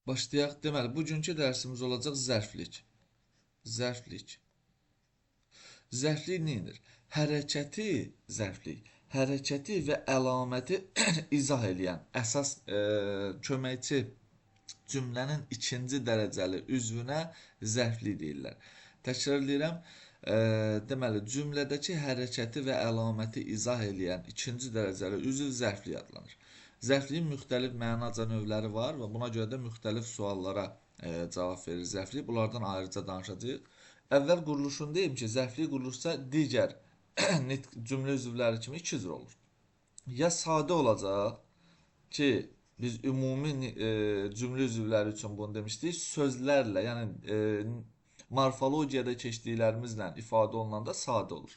Başlayaq. Deməli, bugünkü dərsimiz olacaq zərflik. Zərflik. Zərflik neyindir? Hərəkəti, zərflik, hərəkəti və əlaməti izah edən əsas köməkçi cümlənin ikinci dərəcəli üzvünə zərflik deyirlər. Təkrarlayıram. Deməli, cümlədəki hərəkəti və əlaməti izah edən ikinci dərəcəli üzv zərflik adlanır. Zərfliyin müxtəlif mənaca növləri var və buna görə də müxtəlif suallara cavab verir zərflik. Bunlardan ayrıca danışacağıq. Əvvəl quruluşunu deyim ki, zərflik quruluşsa digər cümlə üzvləri kimi iki cür olur. Ya sadə olacaq ki, biz ümumi cümlə üzvləri üçün bunu demişdik, sözlərlə, yəni morfologiyada keçdiklərimizlə ifadə olunanda sadə olur.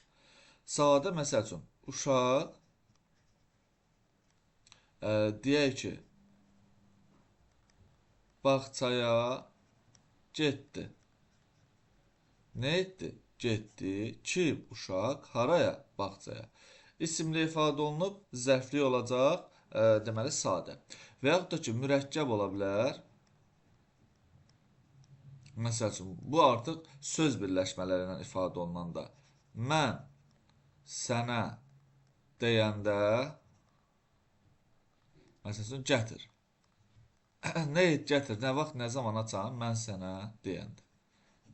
Sadə, məsəl üçün, uşaq deyək ki, bağçaya getdi. Nə etdi? Getdi. Kim? Uşaq. Haraya? Bağçaya. İsimlə ifadə olunub, zərflik olacaq, deməli, sadə. Və yaxud da ki, mürəkkəb ola bilər. Məsəl üçün, bu artıq söz birləşmələri ilə ifadə olunanda. Mən sənə deyəndə, məsəl üçün, gətir. Nə et, gətir, nə vaxt, nə zaman açam, mən sənə deyəndə.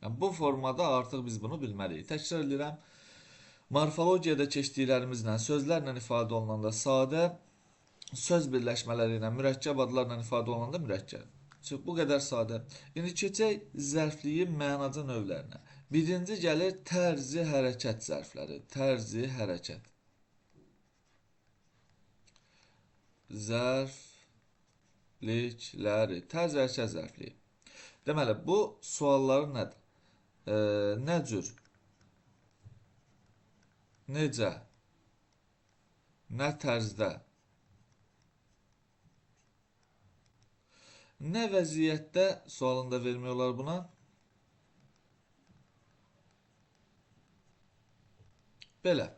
Yəni, bu formada artıq biz bunu bilməliyik. Təkrar edirəm, morfologiyada keçdiklərimizlə, sözlərlə ifadə olunanda sadə, söz birləşmələri ilə, mürəkkəb adlarla ifadə olunanda mürəkkəb. Bu qədər sadə. İndi keçək zərfliyin mənaca növlərinə. Birinci gəlir tərzi hərəkət zərfləri. Tərzi hərəkət. Zərflikləri. Tərzi hərəkət zərfliyi. Deməli, bu sualların nədir? Nə cür? Necə? Nə tərzdə? Nə vəziyyətdə sualında vermək olar buna? Belə.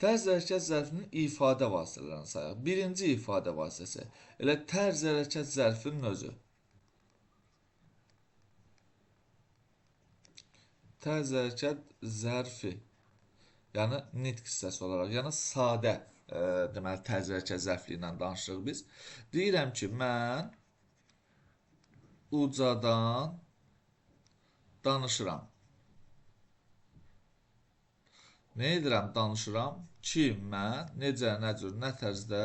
Tərz hərəkət zərfinin ifadə vasitələrini sayaq. Birinci ifadə vasitəsi. Elə tərz hərəkət zərfinin özü. Tərz hərəkət zərfi. Yəni, nitq hissəsi olaraq. Yəni, sadə deməli, tərz hərəkət zərfliyi ilə danışırıq biz. Deyirəm ki, mən ucadan danışıram. Nə edirəm? Danışıram. Ki, mən, necə, nə cür, nə tərzdə,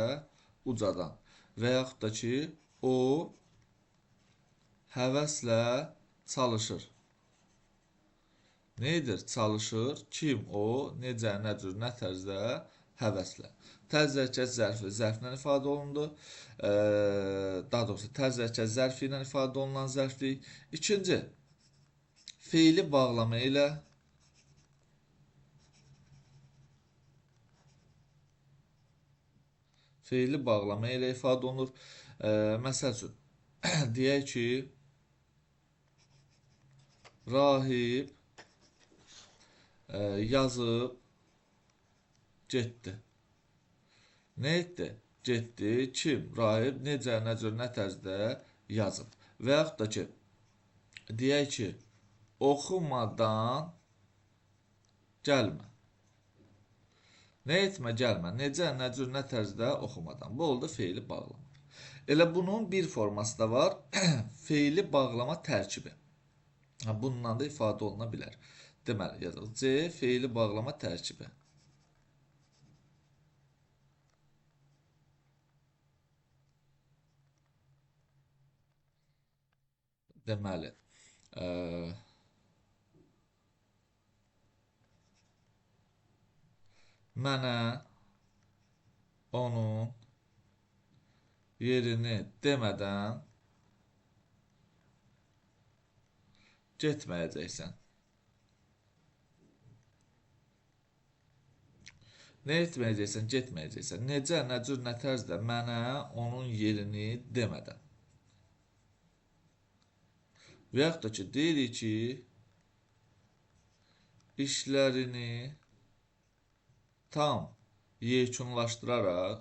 ucadan. Və yaxud da ki, o həvəslə çalışır. Nə edir? Çalışır. Kim? O, necə, nə cür, nə tərzdə, həvəslə. Tərz hərəkət zərfi zərflə ifadə olundu. Daha doğrusu, tərz hərəkət zərfi ilə ifadə olunan zərflik. İkinci, feili bağlama ilə ifadə olunur. Məsəl üçün, deyək ki, rahib yazıb getdi. Nə etdi? Getdi. Kim? Rahib necə, nə cür, nə tərzdə yazıb. Və yaxud da ki, deyək ki, oxumadan gəlmə. Nə etmə, gəlmə. Necə, nə cür, nə tərzdə oxumadan. Bu oldu feili bağlama. Elə bunun bir forması da var. Feili bağlama tərkibi. Bununla da ifadə oluna bilər. Deməli, yazaq. C. Feili bağlama tərkibi. Deməli, mənə onun yerini demədən getməyəcəksən. Nə etməyəcəksən? Getməyəcəksən. Necə, nə cür, nə tərzdə mənə onun yerini demədən. Və yaxud da ki, deyirik ki, işlərini tam yekunlaşdıraraq,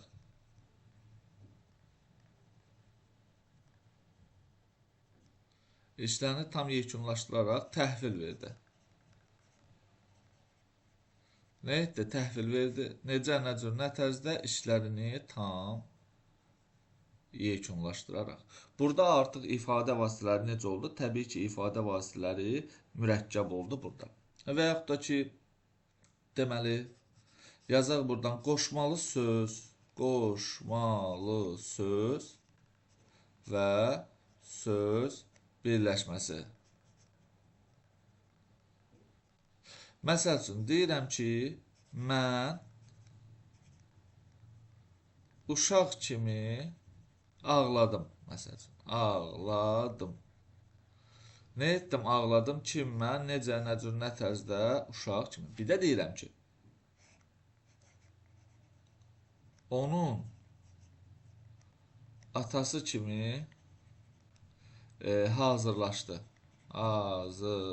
İşlərini tam yekunlaşdıraraq təhvil verdi. Nə etdi? Təhvil verdi. Necə, nə cür, nə tərzdə işlərini tam yekunlaşdıraraq. Burada artıq ifadə vasitələri necə oldu? Təbii ki, ifadə vasitələri mürəkkəb oldu burada. Və yaxud da ki, deməli, yazaq buradan qoşmalı söz və söz birləşməsi. Məsəl üçün, deyirəm ki, mən uşaq kimi ağladım. Məsəl üçün, ağladım. Nə etdim? Ağladım. Kim? Mən. Necə, nə cür, nə tərzdə? Uşaq kimi. Bir də deyirəm ki, onun atası kimi hazırlaşdı. Hazırlaşdı.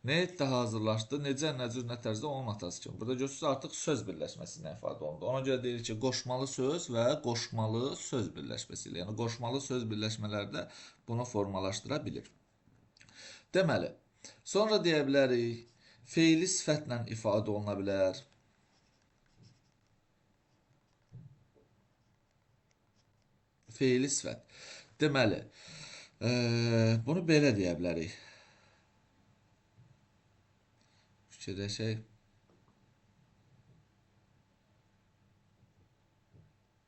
Nə etdi? Hazırlaşdı. Necə, nə cür, nə tərzdə? Onun atası kimi. Burada görürsünüz, artıq söz birləşməsindən ifadə olundu. Ona görə deyirik ki, qoşmalı söz və qoşmalı söz birləşməsi ilə. Yəni, qoşmalı söz birləşmələrdə bunu formalaşdıra bilir. Deməli, sonra deyə bilərik, feili sifətlə ifadə oluna bilər. Feili sifət. Deməli, bunu belə deyə bilərik. Fikirləşək.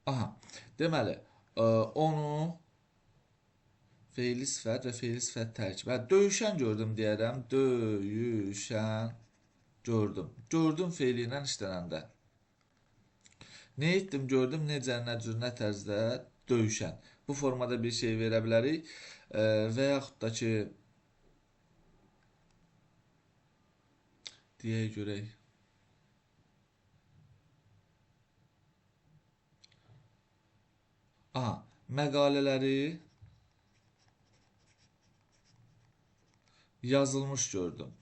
Aha, deməli, onu feili sifət və feili sifət tərkibi. Döyüşən gördüm deyərəm. Döyüşən gördüm. Gördüm feili ilə işlənəndə. Nə etdim? Gördüm. Necə, nə cür, nə tərzdə? Döyüşən. Bu formada bir şey verə bilərik. Və yaxud da ki, deyək görək. Aha, məqalələri yazılmış gördüm.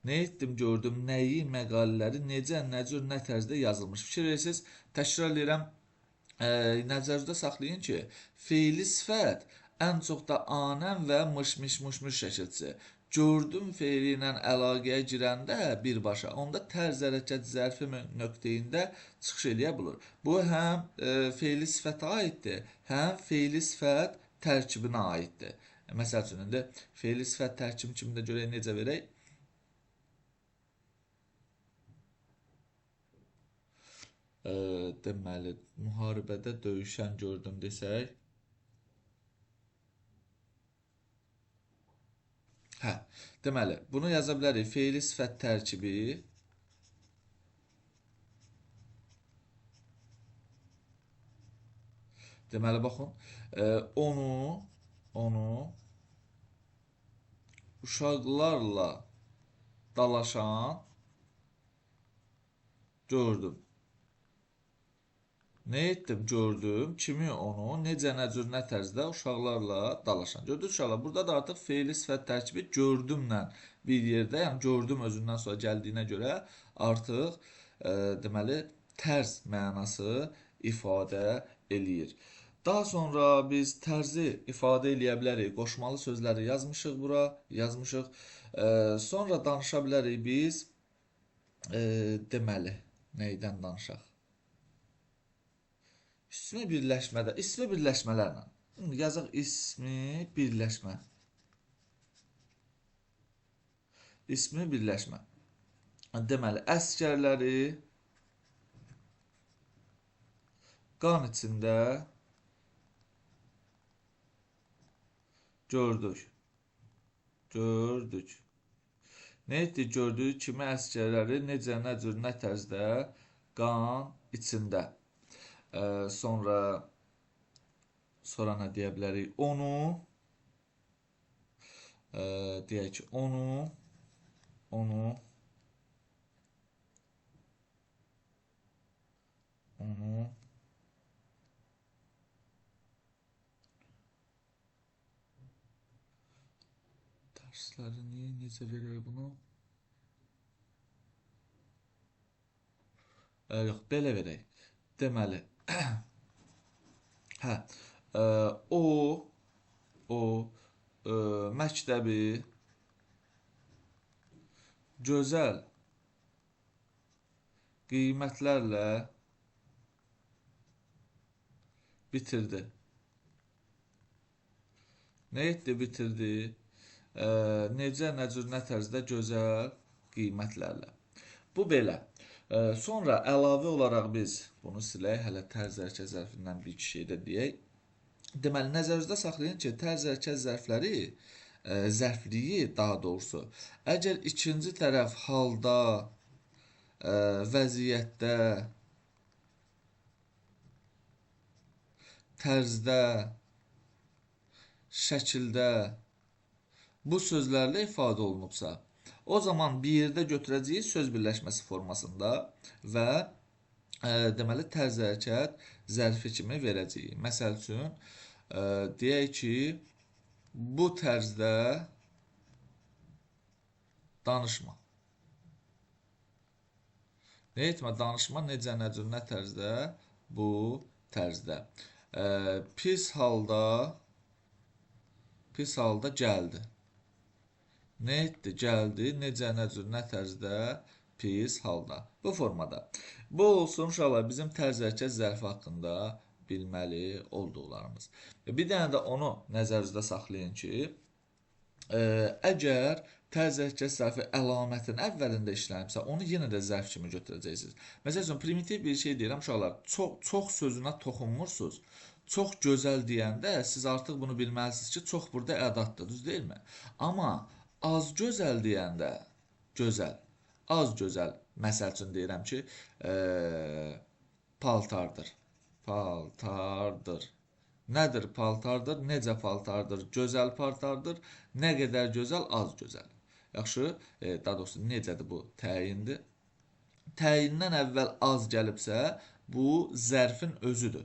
Nə etdim? Gördüm. Nəyi, məqalələri, necə, nə cür, nə tərzdə yazılmış. Fikir verirsiniz, təkrar edirəm, nəzərdə saxlayın ki, feili sifət ən çox da anəm və mış şəkilçisi. Gördüm feili ilə əlaqəyə girəndə birbaşa, onda tərz hərəkət zərfi nöqteyində çıxış eləyə bilir. Bu həm feili sifətə aiddir, həm feili sifət tərkibinə aiddir. Məsəl üçün, indi feili sifət tərkibi kimi də görək necə verək. Deməli, müharibədə döyüşən gördüm desək. Hə, deməli, bunu yaza bilərik. Feili sifət tərkibi deməli, baxın, onu uşaqlarla dalaşan gördüm. Nə etdim? Gördüm. Kimi? Onu. Necə, nə cür, nə tərzdə uşaqlarla dalaşan. Gördünüz uşaqlar. Burada da artıq feili sifət tərkibi gördümlə bir yerdə, yəni gördüm özündən sonra gəldiyinə görə artıq deməli tərz mənası ifadə eləyir. Daha sonra biz tərzi ifadə eləyə bilərik. Qoşmalı sözləri yazmışıq bura, yazmışıq. Sonra danışa bilərik biz deməli, neydən danışaq? İsmi birləşmədə, ismi birləşmələrlə. Yazaq ismi birləşmə. İsmi birləşmə. Deməli, əskərləri qan içində gördük. Gördük. Nə etdik? Gördük kimi əskərləri necə, nə cür, nə tərzdə qan içində. Sonra nə deyə bilərik? Onu deyək ki, onu dərslərini necə verək bunu? Yox, belə verək. Deməli, Hə, o, o məktəbi gözəl qiymətlərlə bitirdi. Nə etdi, bitirdi? Necə, nə cür, nə tərzdə gözəl qiymətlərlə. Bu belə. Sonra əlavə olaraq biz bunu silək, hələ tərz hərəkət zərfindən bir iki şey də deyək. Deməli, nəzərinizdə saxlayın ki, tərz hərəkət zərfləri, zərfliyi daha doğrusu, əgər ikinci tərəf halda, vəziyyətdə, tərzdə, şəkildə bu sözlərlə ifadə olunubsa, o zaman bir yerdə götürəcəyik söz birləşməsi formasında və deməli tərz hərəkət zərfi kimi verəcəyik. Məsəl üçün, deyək ki, bu tərzdə danışma. Nə etmə, danışma, necə, nə cür, nə tərzdə? Bu tərzdə. Pis halda gəldi. Nə etdi, gəldi, necə, nə cür, nə tərzdə? Pis halda. Bu formada. Bu olsun uşaqlar bizim tərz hərəkət zərfi haqqında bilməli olduqlarımız. Bir dənə də onu nəzərinizdə saxlayın ki, əgər tərz hərəkət zərfi əlamətin əvvəlində işlənibsə, onu yenə də zərf kimi götürəcəksiniz. Məsəl üçün, primitiv bir şey deyirəm uşaqlar, çox sözünə toxunmursunuz. Çox gözəl deyəndə siz artıq bunu bilməlisiniz ki, çox burada ədatdır, düz deyilmi? Amma az gözəl deyəndə, gözəl, az gözəl, məsəl üçün deyirəm ki, paltardır, paltardır. Nədir paltardır, necə paltardır, gözəl paltardır, nə qədər gözəl, az gözəl. Yaxşı, daha doğrusu necədir bu təyindir. Təyindən əvvəl az gəlibsə, bu zərfin özüdür.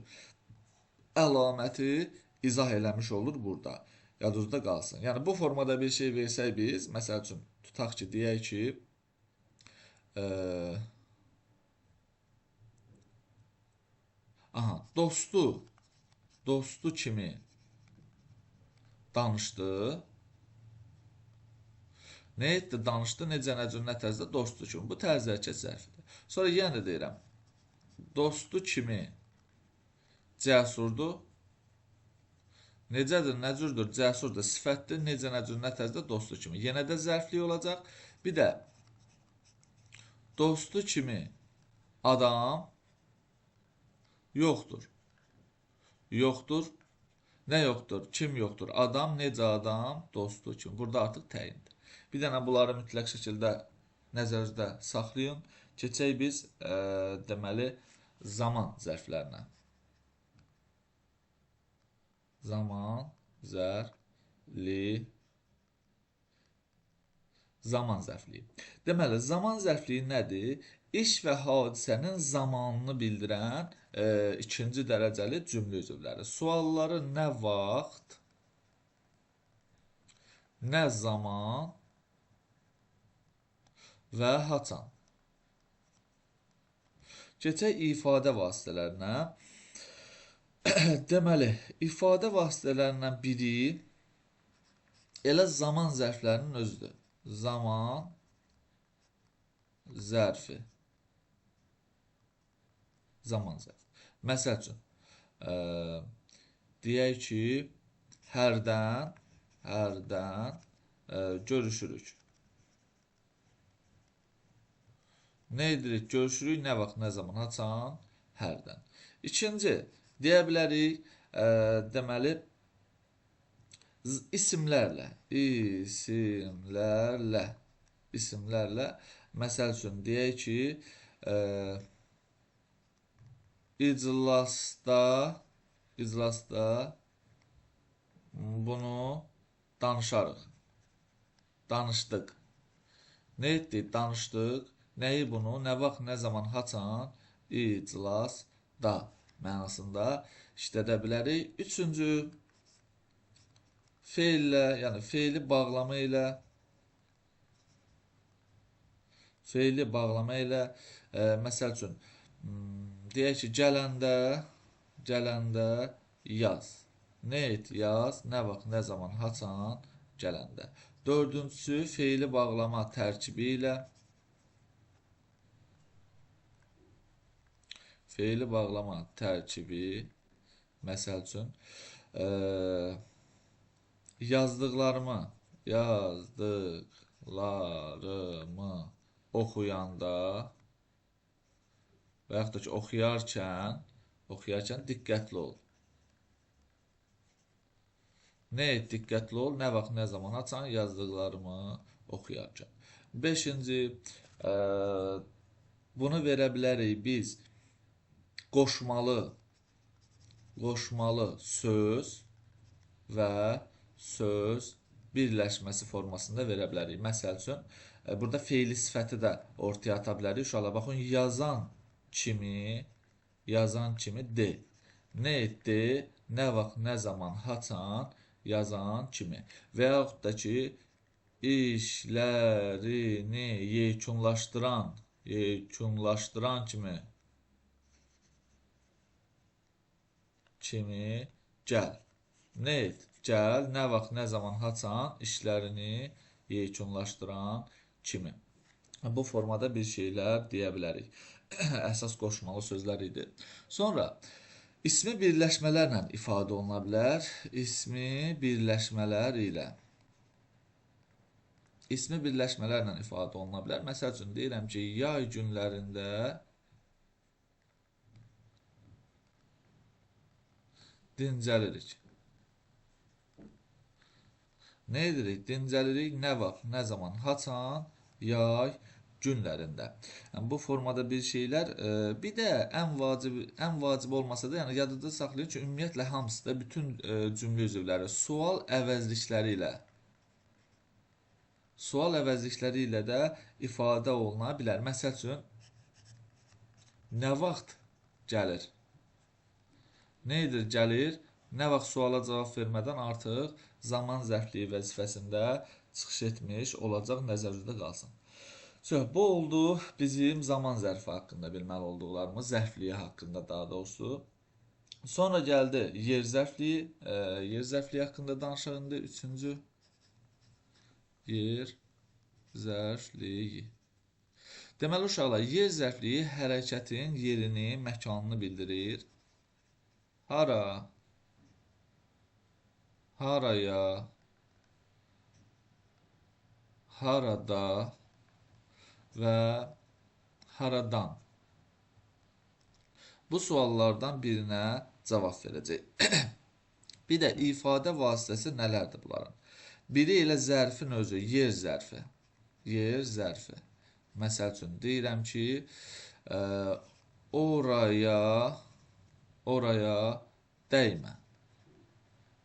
Əlaməti izah eləmiş olur burada. Yadınızda qalsın. Yəni, bu formada bir şey versək biz, məsəl üçün, tutaq ki, deyək ki, dostu kimi danışdı. Nə etdi, danışdı, necə, nə cür, nə tərzdə, dostu kimi. Bu tərz hərəkət zərfidir. Sonra yenə də deyirəm, dostu kimi cəsurdur. Necədir, nə cürdür, cəsurdur, sifətdir, necə, nə cür, nə tərzdə, dostu kimi. Yenə də zərflik olacaq. Bir də, dostu kimi adam yoxdur. Yoxdur. Nə yoxdur? Kim yoxdur? Adam, necə adam, dostu kimi. Burada artıq təyindir. Bir dənə bunları mütləq şəkildə nəzərinizdə saxlayın. Keçək biz, deməli, zaman zərflərinə. Zaman zərfliyi. Zaman zərfliyi. Deməli, zaman zərfliyi nədir? İş və hadisənin zamanını bildirən ikinci dərəcəli cümlə üzvləri. Sualları nə vaxt, nə zaman və haçan. Keçək ifadə vasitələrinə. Deməli, ifadə vasitələrindən biri elə zaman zərflərinin özüdür. Zaman zərfi. Zaman zərfi. Məsəl üçün, deyək ki, hərdən görüşürük. Nə edirik? Görüşürük, nə vaxt, nə zaman, haçan, hərdən. İkinci, deyə bilərik, deməli, isimlərlə, məsəl üçün, deyək ki, iclasda bunu danışarıq, danışdıq. Nə etdik? Danışdıq. Nəyi bunu? Nə vaxt, nə zaman, haçan, iclasda mənasında işlədə bilərik. Üçüncü, feillə, yəni feili bağlama ilə, məsəl üçün, Deyək ki, gələndə yaz. Nə et, yaz, nə vaxt, nə zaman, haçan, gələndə. Dördüncüsü, feili bağlama tərkibi ilə məsəl üçün, yazdıqlarımı oxuyanda və yaxud da ki, oxuyarkən diqqətli ol. Nə et, diqqətli ol, nə vaxt, nə zaman açan, yazdıqlarımı oxuyarkən. Beşinci, bunu verə bilərik biz qoşmalı söz və söz birləşməsi formasında verə bilərik. Məsəl üçün, burada feili sifəti də ortaya ata bilərik. Uşaqlar, baxın, yazan kimi de. Nə etdi, nə vaxt, nə zaman, haçan, yazan kimi. Və yaxud da ki, işlərini yekunlaşdıran kimi gəl. Nə et, gəl, nə vaxt, nə zaman, haçan, işlərini yekunlaşdıran kimi. Bu formada bir şeylər deyə bilərik. Əsas qoşmalı sözlər idi. Sonra, ismi birləşmələrlə ifadə oluna bilər. İsmi birləşmələrlə ifadə oluna bilər. Məsəl üçün, deyirəm ki, yay günlərində dincəlirik. Nə edirik? Dincəlirik, nə vaxt, nə zaman, haçan, yay günlərində. Yəni, bu formada bir şeylər, bir də ən vacib olmasa da, yəni yadınızda saxlayın ki, ümumiyyətlə hamısı da bütün cümlə üzvləri sual əvəzlikləri ilə də ifadə oluna bilər. Məsəl üçün, nə vaxt gəlir? Nə edir? Gəlir. Nə vaxt suala cavab vermədən artıq zaman zərfliyi vəzifəsində çıxış etmiş olacaq, nəzərinizdə qalsın. Bu oldu bizim zaman zərfi haqqında bilməli olduqlarımız, zərfliyi haqqında daha doğrusu. Sonra gəldi yer zərfliyi. Yer zərfliyi haqqında danışaq indi. Üçüncü, yer zərfliyi. Deməli, uşaqlar, yer zərfliyi hərəkətin yerini, məkanını bildirir. Hara, haraya, harada və haradan. Bu suallardan birinə cavab verəcək. Bir də ifadə vasitəsi nələrdir bunların? Biri elə zərfin özü, yer zərfi. Yer zərfi. Məsəl üçün, deyirəm ki, oraya dəymə.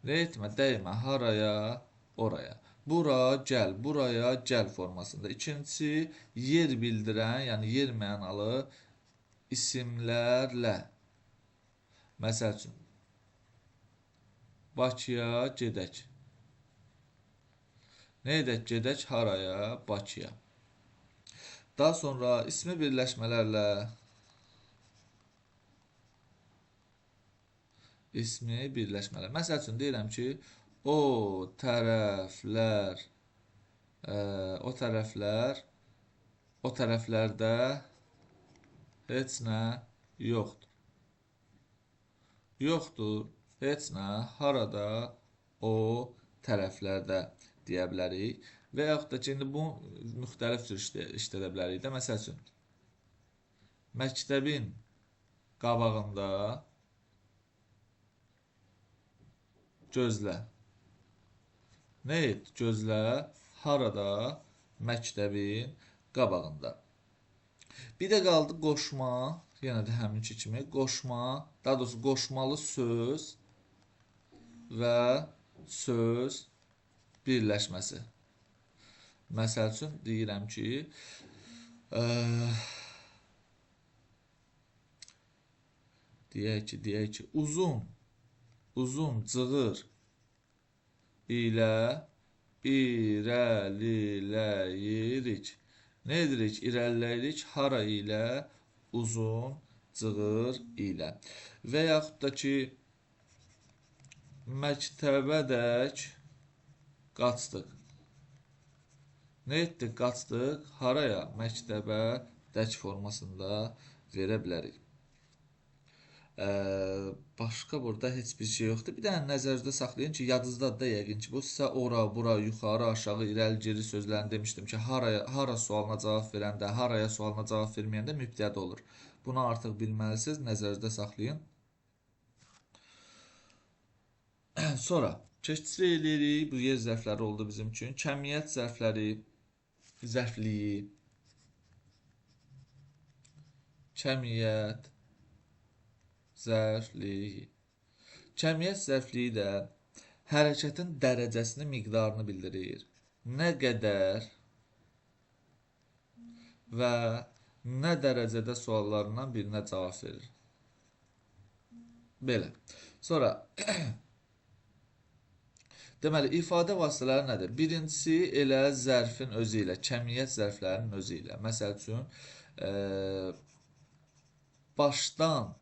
Nə etmə, dəymə, haraya, oraya. Bura, gəl, buraya, gəl formasında. İkincisi, yer bildirən, yəni yer mənalı isimlərlə. Məsəl üçün, Bakıya gedək. Nə edək, gedək, haraya, Bakıya. Daha sonra ismi birləşmələrlə Məsəl üçün, deyirəm ki, o tərəflərdə heç nə yoxdur. Yoxdur, heç nə, harada, o tərəflərdə deyə bilərik. Və yaxud da ki, indi bu müxtəlif cür işlədə bilərik də. Məsəl üçün, məktəbin qabağında gözlə. Nə et? Gözlə. Harada? Məktəbin qabağında. Bir də qaldı qoşma. Yenə də həminki kimi qoşma. Daha doğrusu qoşmalı söz və söz birləşməsi. Məsəl üçün, deyirəm ki, deyək ki, uzun cığır ilə irəliləyirik. Nə edirik? İrəliləyirik. Hara ilə? Uzun cığır ilə. Və yaxud da ki, məktəbədək qaçdıq. Nə etdik? Qaçdıq. Haraya? Məktəbədək formasında verə bilərik. Başqa burada heç bir şey yoxdur. Bir dənə nəzərdə saxlayın ki, yadınızdadır da yəqin ki, bu sizə ora, bura, yuxarı, aşağı, irəli, geri sözlərini demişdim ki, hara sualına cavab verəndə, haraya sualına cavab verməyəndə mübtədə olur. Bunu artıq bilməlisiniz, nəzərdə saxlayın. Sonra keçid eləyirik. Bu yer zərfləri oldu bizim üçün. Kəmiyyət zərfləri, zərfliyi, kəmiyyət zərfliyi. Kəmiyyət zərfliyi də hərəkətin dərəcəsini, miqdarını bildirir. Nə qədər və nə dərəcədə suallarından birinə cavab verir. Belə. Sonra deməli, ifadə vasitələri nədir? Birincisi elə zərfin özü ilə, kəmiyyət zərflərinin özü ilə. Məsəl üçün, başdan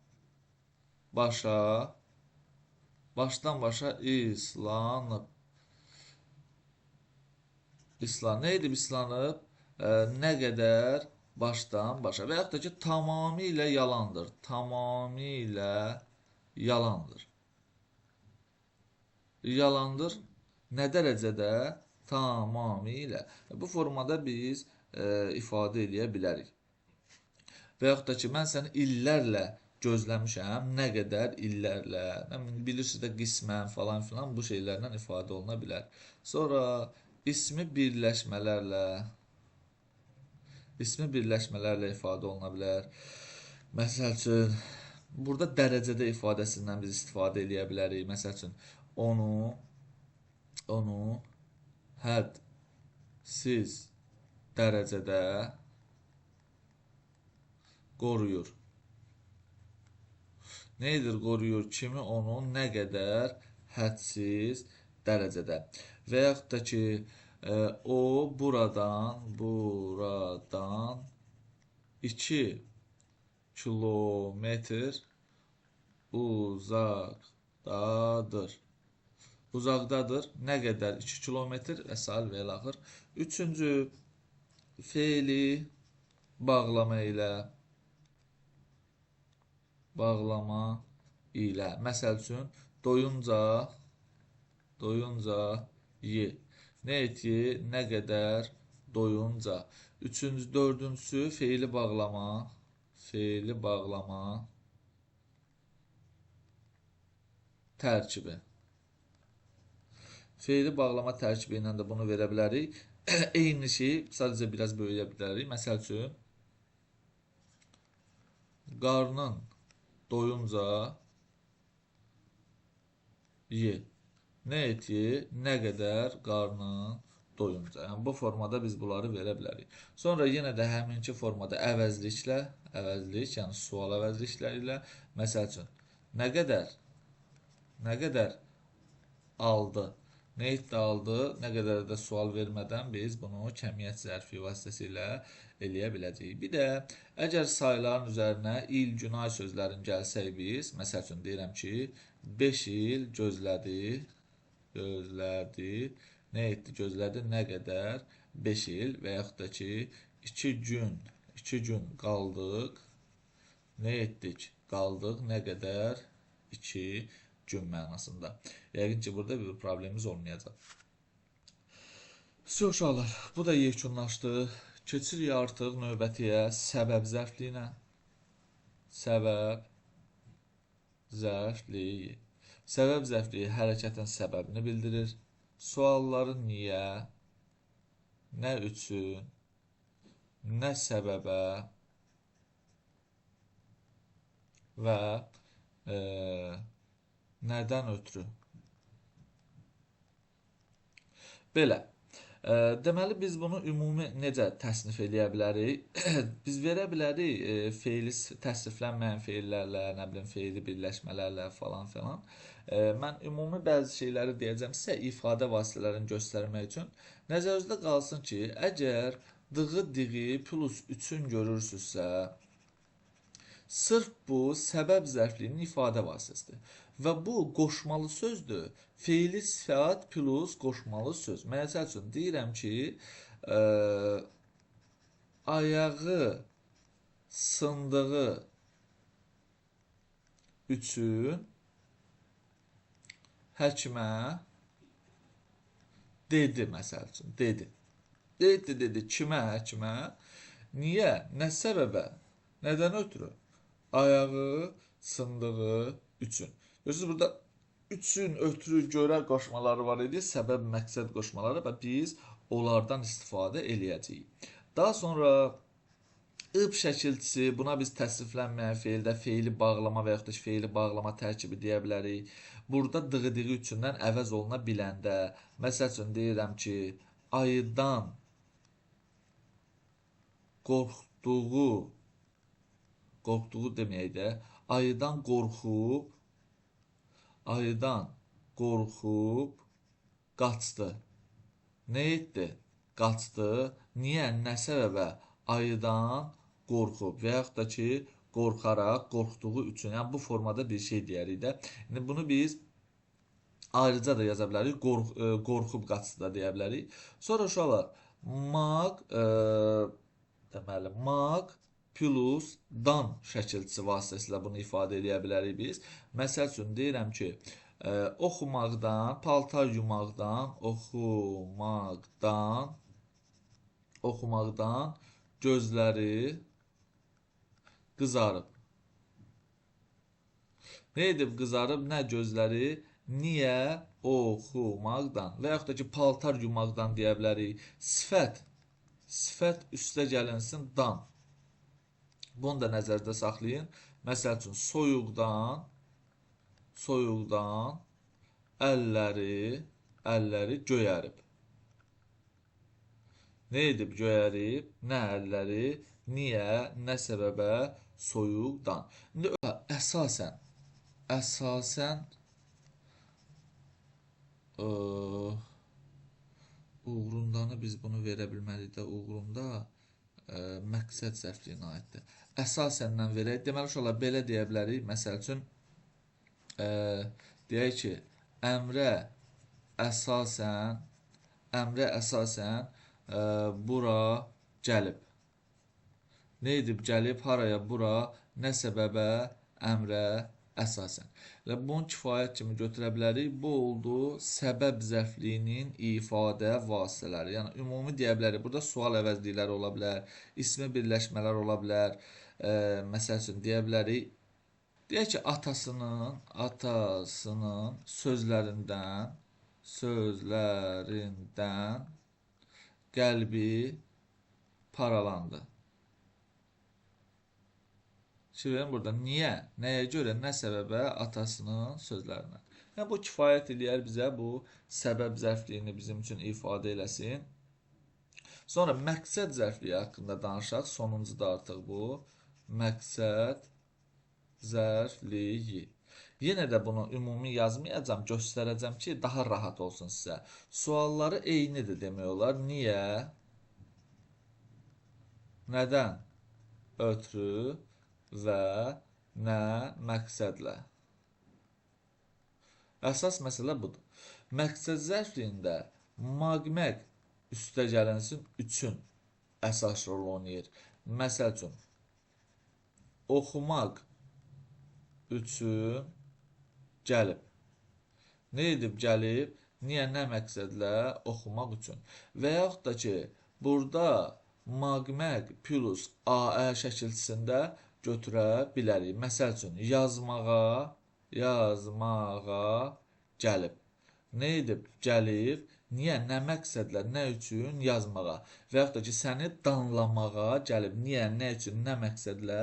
başa islanıb. Nə edib islanıb? Nə qədər başdan başa. Və yaxud da ki, tamamilə yalandır. Tamamilə yalandır. Yalandır. Nə dərəcədə? Tamamilə. Bu formada biz ifadə edə bilərik. Və yaxud da ki, mən səni illərlə gözləmişəm, nə qədər illərlə, bilirsiniz də qismən falan filan bu şeylərlə ifadə oluna bilər. Sonra ismi birləşmələrlə ifadə oluna bilər. Məsəl üçün, burada dərəcədə ifadəsindən biz istifadə edə bilərik. Məsəl üçün, onu hədsiz dərəcədə qoruyur. Nə edir? Qoruyur kimi? Onu nə qədər hədsiz dərəcədə. Və yaxud da ki, o buradan 2 kilometr uzaqdadır. Uzaqdadır. Nə qədər? 2 kilometr və s. və ilaxır. Üçüncü, feili bağlama ilə. Məsəl üçün, doyunca ye. Nə et ye? Nə qədər? Doyunca. Dördüncüsü, feili bağlama tərkibi. Feili bağlama tərkibi ilə də bunu verə bilərik. Eyni şey, sadəcə biraz böyüyə bilərik. Məsəl üçün, qarnın doyunca ye. Nə et ye? Nə qədər? Qarnın doyunca. Yəni, bu formada biz bunları verə bilərik. Sonra yenə də həminki formada əvəzlik, yəni sual əvəzlikləri ilə. Məsəl üçün, nə qədər aldı? Nə etdi aldı? Nə qədər də sual vermədən biz bunu kəmiyyət zərfi vasitəsilə eləyə biləcəyik. Bir də, əgər sayıların üzərinə il, gün, ay sözlərini gəlsək biz, məsəl üçün deyirəm ki, 5 il gözlədi, nə etdi, gözlədi, nə qədər, 5 il və yaxud da ki, 2 gün qaldıq, nə etdik, qaldıq, nə qədər, 2 gün mənasında. Yəqin ki, burada bir problemimiz olmayacaq. Uşaqlar, bu da yekunlaşdı. Keçirik artıq növbətiyə səbəb zərfliyinə. Səbəb zərfliyi hərəkətin səbəbini bildirir. Sualları niyə, nə üçün, nə səbəbə və nədən ötürü. Belə. Deməli, biz bunu ümumi necə təsnif eləyə bilərik? Biz verə bilərik feili təsniflənməyən feillərlə, nə bilim, feili birləşmələrlə falan filan. Mən ümumi bəzi şeyləri deyəcəm sizə ifadə vasitələrini göstərmək üçün. Nəzərinizdə qalsın ki, əgər dığı plus 3-ün görürsünüzsə, Sırf bu səbəb zərfliyinin ifadə vasitəsidir. Və bu qoşmalı sözdür. Feili sifət plus qoşmalı söz. Məsəl üçün deyirəm ki, ayağı sındığı üçün həkimə dedi, məsəl üçün, dedi. Dedi, kimə, həkimə? Niyə? Nə səbəbə? Nədən ötürü? Ayağı sındığı üçün. Görürsünüz, burada üçün, ötürü, görə qoşmaları var idi, səbəb, məqsəd qoşmaları və biz onlardan istifadə eləyəcəyik. Daha sonra ıb şəkilçisi, buna biz təsriflənməyən feildə feili bağlama və yaxud da feili bağlama tərkibi deyə bilərik. Burada dığı üçündən əvəz oluna biləndə, məsəl üçün deyirəm ki, ayıdan qorxduğu deməyək də, ayıdan qorxub qaçdı. Nə etdi? Qaçdı. Niyə? Nə səbəbə? Ayıdan qorxub və yaxud da ki, qorxaraq, qorxduğu üçün. Yəni, bu formada bir şey deyərik də. Yəni, bunu biz ayrıca da yaza bilərik. Qorxub qaçdı da deyə bilərik. Sonra uşaqlar, maq plus dan şəkilçisi vasitəsilə bunu ifadə edə bilərik biz. Məsəl üçün, deyirəm ki, oxumaqdan, paltar yumaqdan, oxumaqdan gözləri qızarıb. Nə edib qızarıb? Nə gözləri? Niyə? Oxumaqdan. Və yaxud da ki, paltar yumaqdan deyə bilərik. Sifət üstə gəlinsin dan. Bunu da nəzərdə saxlayın. Məsəl üçün, soyuqdan əlləri göyərib. Nə edib göyərib? Nə əlləri? Niyə? Nə səbəbə? Soyuqdan. İndi əsasən uğrundanı biz bunu verə bilmərik də, uğrunda məqsəd zərfliyinə aiddir. Əsasəndən verək. Deməli, uşaqlar, belə deyə bilərik. Məsəl üçün, deyək ki, əmrə əsasən bura gəlib. Nə edib gəlib? Haraya? Bura. Nə səbəbə? Əmrə əsasən. Bunu kifayət kimi götürə bilərik. Bu oldu səbəb zərfliyinin ifadə vasitələri. Yəni, ümumi deyə bilərik. Burada sual əvəzlikləri ola bilər, ismi birləşmələr ola bilər. Məsəl üçün, deyə bilərik. Deyək ki, atasının sözlərindən qəlbi paralandı. Şimdi burada niyə, nəyə görə, nə səbəbə atasının sözlərindən. Yəni, bu kifayət eləyər bizə, bu səbəb zərfliyini bizim üçün ifadə eləsin. Sonra məqsəd zərfliyi haqqında danışaq, sonuncuda artıq bu. Məqsəd zərfliyi. Yenə də bunu ümumi yazmayacam, göstərəcəm ki, daha rahat olsun sizə. Sualları eynidir demək olar. Niyə? Nədən? Ötürü və nə məqsədlə. Əsas məsələ budur. Məqsəd zərfliyində maqmək üstə gəlinsin üçün əsas rol oynayır. Məsəl üçün, oxumaq üçün gəlib. Nə edib gəlib? Niyə, nə məqsədlə? Oxumaq üçün. Və yaxud da ki, burada maqmək plus Aə şəkilçisində götürə bilərik. Məsəl üçün, yazmağa gəlib. Nə edib? Gəlib. Niyə, nə məqsədlə, nə üçün? Yazmağa. Və yaxud da ki, səni danlamağa gəlib. Niyə, nə üçün, nə məqsədlə?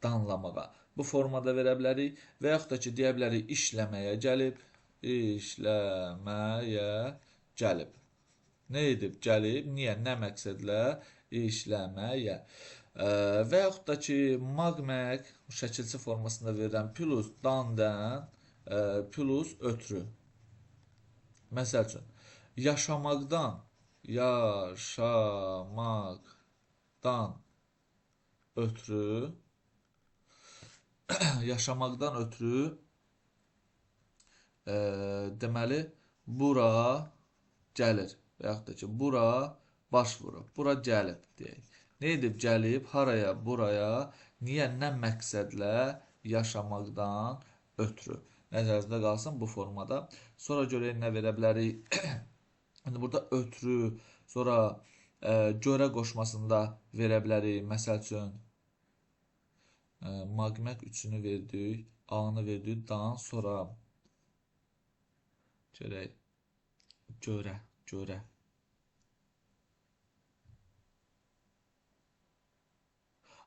Danlamağa. Bu formada verə bilərik. Və yaxud da ki, deyə bilərik, işləməyə gəlib. İşləməyə gəlib. Nə edib? Gəlib. Niyə, nə məqsədlə? İşləməyə. Və yaxud da ki, maqmək şəkilçi formasında verirəm. Plus dandan, plus ötürü. Məsəl üçün, yaşamaqdan ötürü yaşamaqdan ötürü deməli bura gəlir və yaxud da ki, bura baş vurub, bura gəlib deyək. Nə edib gəlib, haraya, buraya, niyə, nə məqsədlə yaşamaqdan ötürü. Nəzərinizdə qalsın bu formada. Sonra görək nə verə bilərik. İndi burada ötürü, sonra görə qoşmasında verə bilərik. Məsəl üçün, maqmək üçünü verdik, A-nı verdik, dan, sonra görək, görə.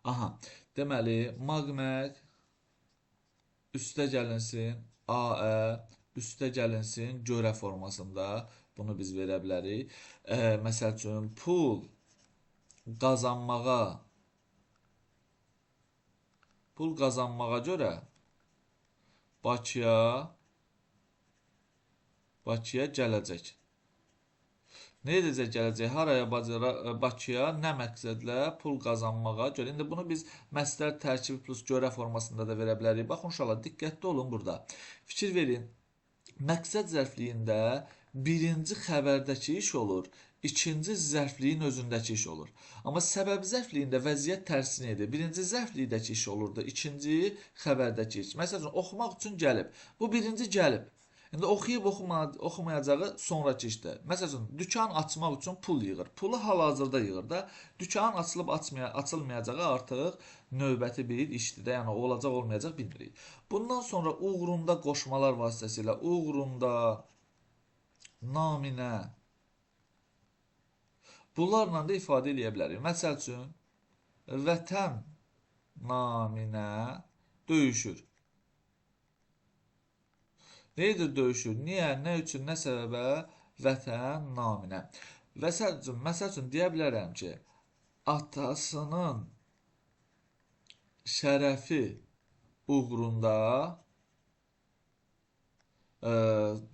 Aha, deməli, maqmək üstə gəlinsin, AE, üstə gəlinsin, görə formasında bunu biz verə bilərik. Məsəl üçün, pul qazanmağa görə Bakıya gələcək. Nə edəcək gələcək? Haraya, Bakıya, nə məqsədlə? Pul qazanmağa görə. İndi bunu biz məsdər tərkibi plus görə formasında da verə bilərik. Baxın uşaqlar, diqqətli olun burada. Fikir verin. Məqsəd zərfliyində birinci xəbərdəki iş olur, ikinci zərfliyin özündəki iş olur. Amma səbəb zərfliyində vəziyyət tərsini edir. Birinci zərflikdəki iş olurdu, ikinci xəbərdəki iş. Məsələn, oxumaq üçün gəlib. Bu birinci gəlib. İndi oxuyub oxumayacağı sonrakı işdə. Məsələn, dükan açmaq üçün pul yığır. Pulu hal-hazırda yığır da. Dükanın açılıb açılmayacağı artıq növbəti bir işdir də. Yəni olacaq, olmayacaq bilmirik. Bundan sonra uğrunda qoşmalar vasitəsilə uğrunda, naminə bunlarla da ifadə edə bilərik. Məsəl üçün, vətən naminə döyüşür. Nə edir döyüşür? Niyə, nə üçün, nə səbəbə? Vətən naminə. Məsəl üçün deyə bilərəm ki, atasının şərəfi uğrunda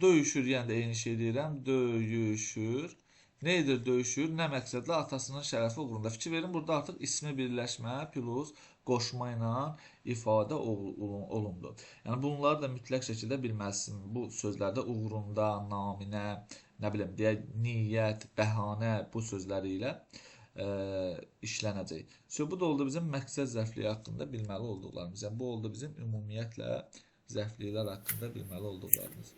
döyüşür, yəni də eyni şey deyirəm, döyüşür. Nə edir döyüşür? Nə məqsədlə? Atasının şərəfi uğrunda. Fikir verin, burada artıq ismi birləşmə plus qoşma ilə ifadə olundu. Yəni bunları da mütləq şəkildə bilməlisin. Bu sözlərdə uğrunda, naminə, nə bilim, deyək, niyyət, bəhanə bu sözləri ilə işlənəcək. Bu da oldu bizim məqsəd zərfliyi haqqında bilməli olduqlarımız. Yəni bu oldu bizim ümumiyyətlə zərfliklər haqqında bilməli olduqlarımız.